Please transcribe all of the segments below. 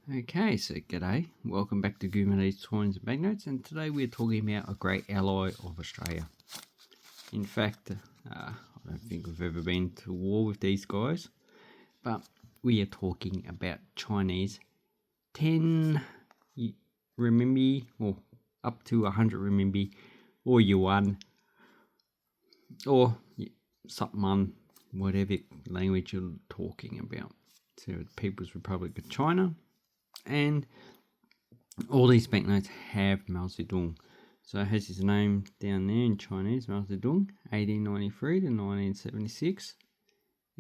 Okay, so g'day. Welcome back to Gourmet Coins and Banknotes, and today we're talking about a great ally of Australia. In fact, I don't think we've ever been to war with these guys, but we are talking about Chinese 10 renminbi, or up to 100 renminbi, or yuan, or something, whatever language you're talking about. So the People's Republic of China. And all these banknotes have Mao Zedong. So it has his name down there in Chinese, Mao Zedong, 1893 to 1976.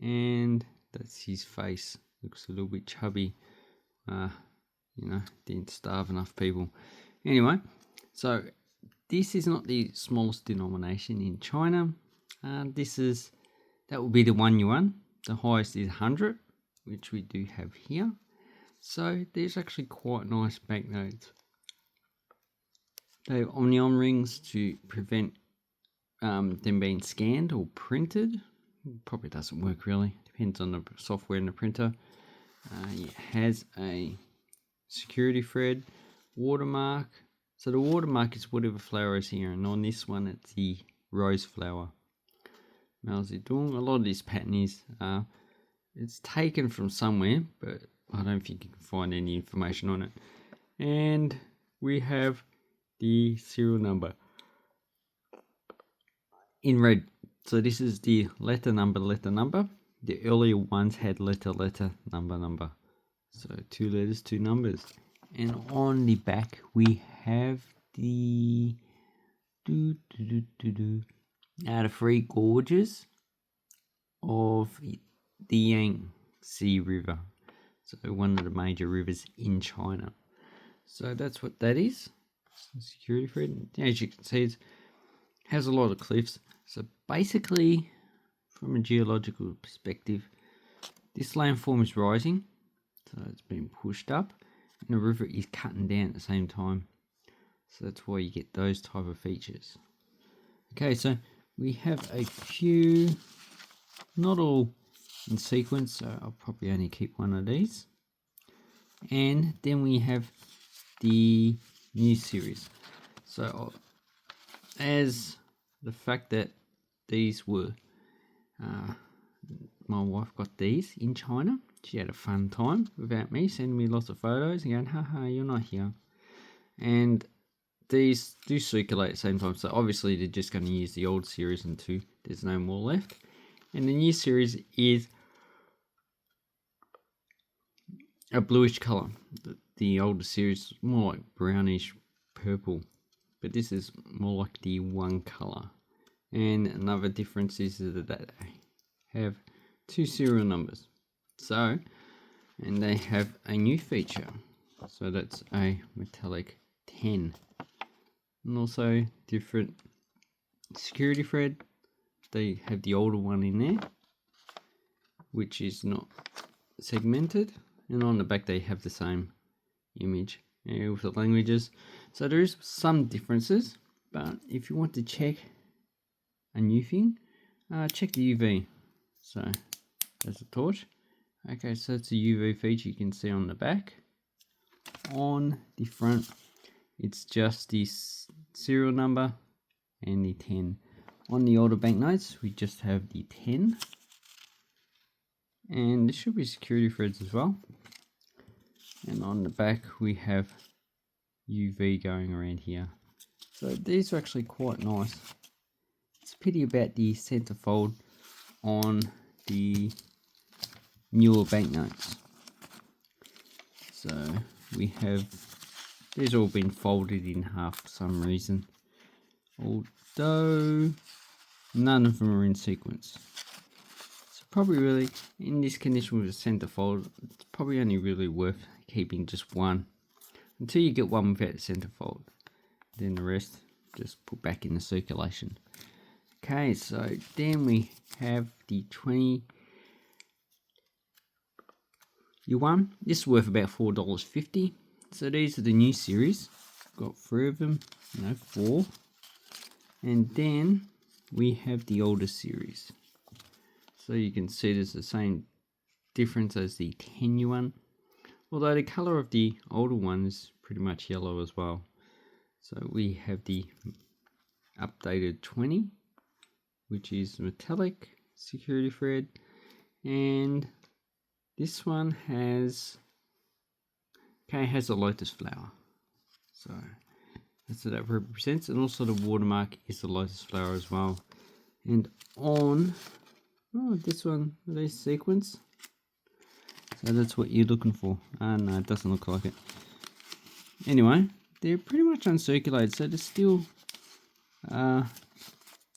And that's his face. Looks a little bit chubby. Didn't starve enough people. Anyway, so this is not the smallest denomination in China. That will be the 1 yuan. The highest is 100, which we do have here. So there's actually quite nice banknotes. They have omnium rings to prevent them being scanned or printed. Probably doesn't work really. Depends on the software in the printer. It has a security thread, watermark. So the watermark is whatever flower is here, and on this one it's the rose flower. Mao Zedong. A lot of this pattern is it's taken from somewhere, but I don't think you can find any information on it. And we have the serial number in red. So this is the letter number. The earlier ones had letter, number. So 2 letters, 2 numbers. And on the back we have the the 3 gorges of the Yangtze River. So one of the major rivers in China. So that's what that is. Security thread. As you can see, it has a lot of cliffs. So basically, from a geological perspective, this landform is rising. So it's been pushed up, and the river is cutting down at the same time. So that's why you get those type of features. Okay, so we have a few, not all in sequence, so I'll probably only keep one of these. And then we have the new series. So as the fact that these were my wife got these in China, she had a fun time without me, sending me lots of photos and going, haha, you're not here. And these do circulate at the same time, so obviously they're just going to use the old series until there's no more left. And the new series is a bluish color. The older series is more like brownish purple, but this is more like the one color. And another difference is that they have 2 serial numbers. So, and they have a new feature. So that's a metallic 10. And also different security thread. They have the older one in there, which is not segmented. And on the back they have the same image with the languages. So there is some differences, but if you want to check a new thing, check the UV. So there's a torch. Okay, so that's the UV feature you can see on the back. On the front, it's just this serial number and the 10. On the older banknotes, we just have the 10. And there should be security threads as well. And on the back we have UV going around here. So these are actually quite nice. It's a pity about the centerfold on the newer banknotes. So we have, these all been folded in half for some reason. Although none of them are in sequence. Probably really, in this condition with a centerfold, it's probably only really worth keeping just one until you get one without the centerfold. Then the rest just put back in the circulation. Okay, so then we have the 20 yuan. This is worth about $4.50. So these are the new series. Got 3 of them, 4. And then we have the older series. So you can see there's the same difference as the 10 yuan. although the color of the older one is pretty much yellow as well. So we have the updated 20, which is metallic security thread, and this one has a lotus flower. So that's what that represents, and also the watermark is the lotus flower as well. And on this one, this sequence. So that's what you're looking for. No, it doesn't look like it. Anyway, they're pretty much uncirculated, so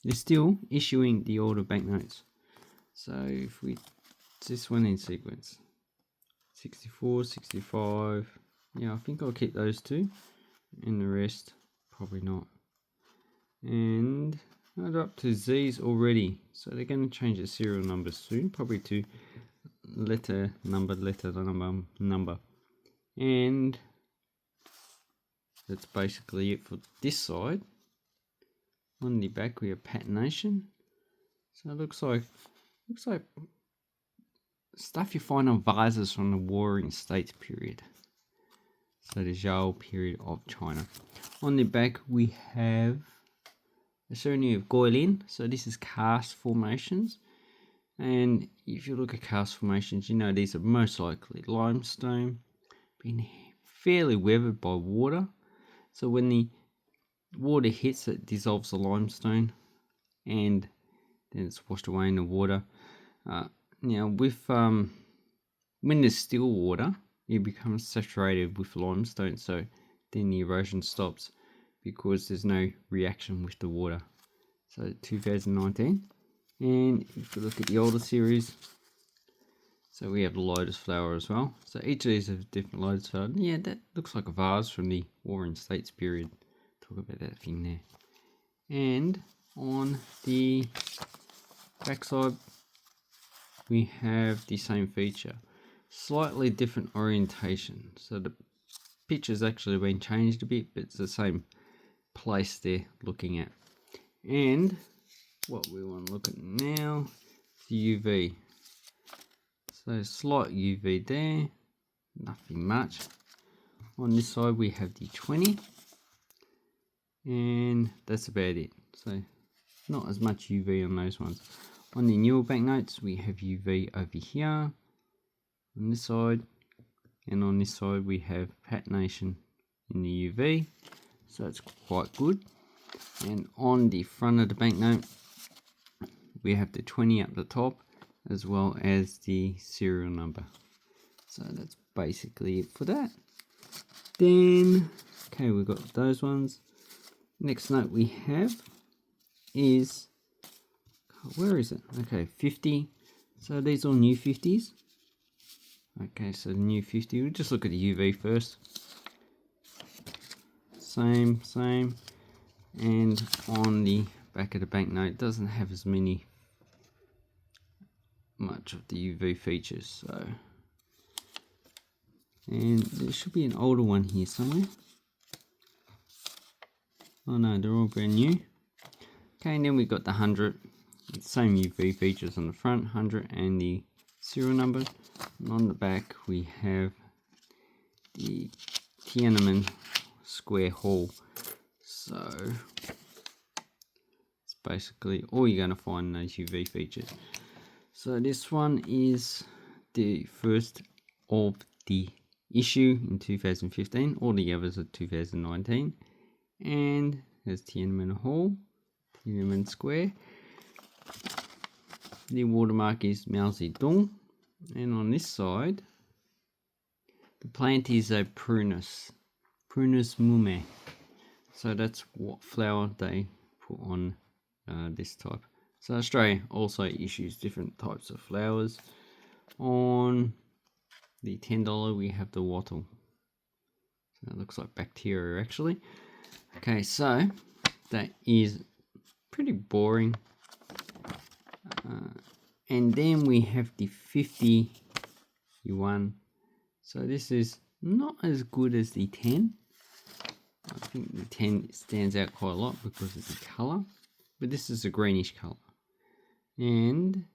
they're still issuing the older banknotes. So if we this one in sequence, 64, 65. Yeah, I think I'll keep those two, and the rest probably not. And they're up to Z's already, so they're going to change the serial numbers soon, probably to letter number, and that's basically it for this side. On the back we have patination, so it looks like stuff you find on vases from the Warring States period, so the Zhou period of China. On the back we have a ceremony of Goilin, so this is karst formations. And if you look at karst formations, you know these are most likely limestone, been fairly weathered by water. So when the water hits, it dissolves the limestone, and then it's washed away in the water. Now with when there's still water, it becomes saturated with limestone, so then the erosion stops because there's no reaction with the water. So 2019. And if we look at the older series, so we have the lotus flower as well. So each of these have different lotus flower. Yeah, that looks like a vase from the Warring States period. Talk about that thing there. And on the backside, we have the same feature, slightly different orientation. So the picture's actually been changed a bit, but it's the same place they're looking at. And what we want to look at now is the UV. So slight UV there, nothing much. On this side we have the 20, and that's about it. So not as much UV on those ones. On the newer banknotes we have UV over here on this side, and on this side we have patination in the UV, so it's quite good. And on the front of the banknote we have the 20 up the top, as well as the serial number. So that's basically it for that. Then, okay, we've got those ones. Next note we have is, where is it? Okay, 50. So these are new 50s. Okay, so the new 50, we'll just look at the UV first. Same. And on the back of the banknote, doesn't have as much of the UV features, so, and there should be an older one here somewhere. Oh no, they're all brand new. Okay, and then we got the 100, same UV features on the front, 100 and the serial number. And on the back we have the Tiananmen Square Hall. So it's basically all you're going to find in those UV features. So this one is the first of the issue in 2015. All the others are 2019. And there's Tiananmen Hall, Tiananmen Square. The watermark is Mao Zedong. And on this side, the plant is a Prunus mume. So that's what flower they put on this type. So Australia also issues different types of flowers. On the $10 we have the wattle. So it looks like bacteria actually. Okay, so that is pretty boring. And then we have the 50 yuan. So this is not as good as the 10. I think the 10 stands out quite a lot because of the colour. But this is a greenish colour. And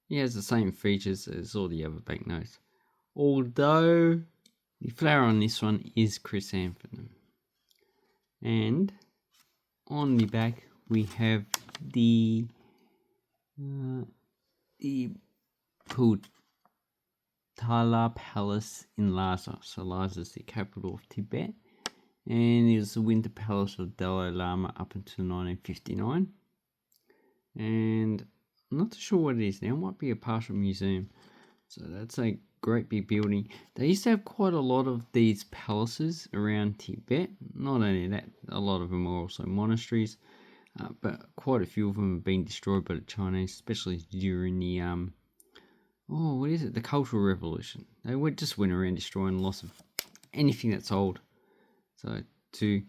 it has the same features as all the other banknotes. Although The flower on this one is chrysanthemum. And on the back we have the Putala Palace in Lhasa. So Lhasa is the capital of Tibet, and it was the winter palace of Dalai Lama up until 1959. And I'm not too sure what it is now. It might be a partial museum. So that's a great big building. They used to have quite a lot of these palaces around Tibet. Not only that, a lot of them are also monasteries, but quite a few of them have been destroyed by the Chinese, especially during the the Cultural Revolution. They just went around destroying lots of anything that's old, so to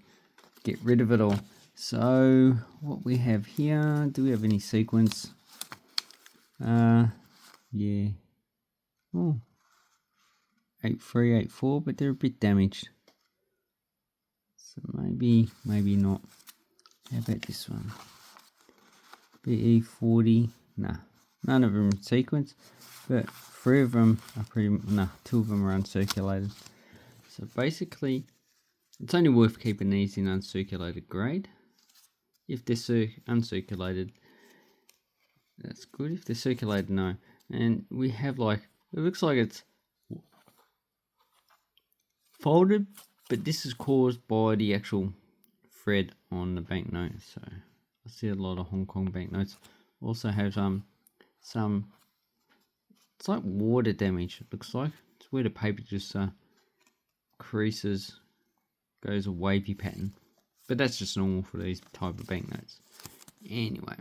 get rid of it all. So what we have here, do we have any sequence? Yeah. Oh, 8384, but they're a bit damaged. So maybe not. How about this one? BE40. Nah, none of them in sequence, but 3 of them are 2 of them are uncirculated. So basically, it's only worth keeping these in uncirculated grade. If they're uncirculated, that's good. If they're circulated, no. And we have it looks like it's folded, but this is caused by the actual thread on the banknote. So I see a lot of Hong Kong banknotes also have some, it's like water damage. It looks like it's where the paper just creases, goes a wavy pattern, but that's just normal for these type of banknotes. Anyway,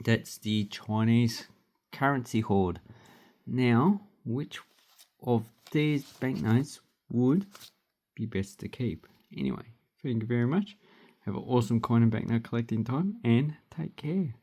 that's the Chinese currency hoard. Now, which of these banknotes would be best to keep? Anyway, thank you very much. Have an awesome coin and banknote collecting time, and take care.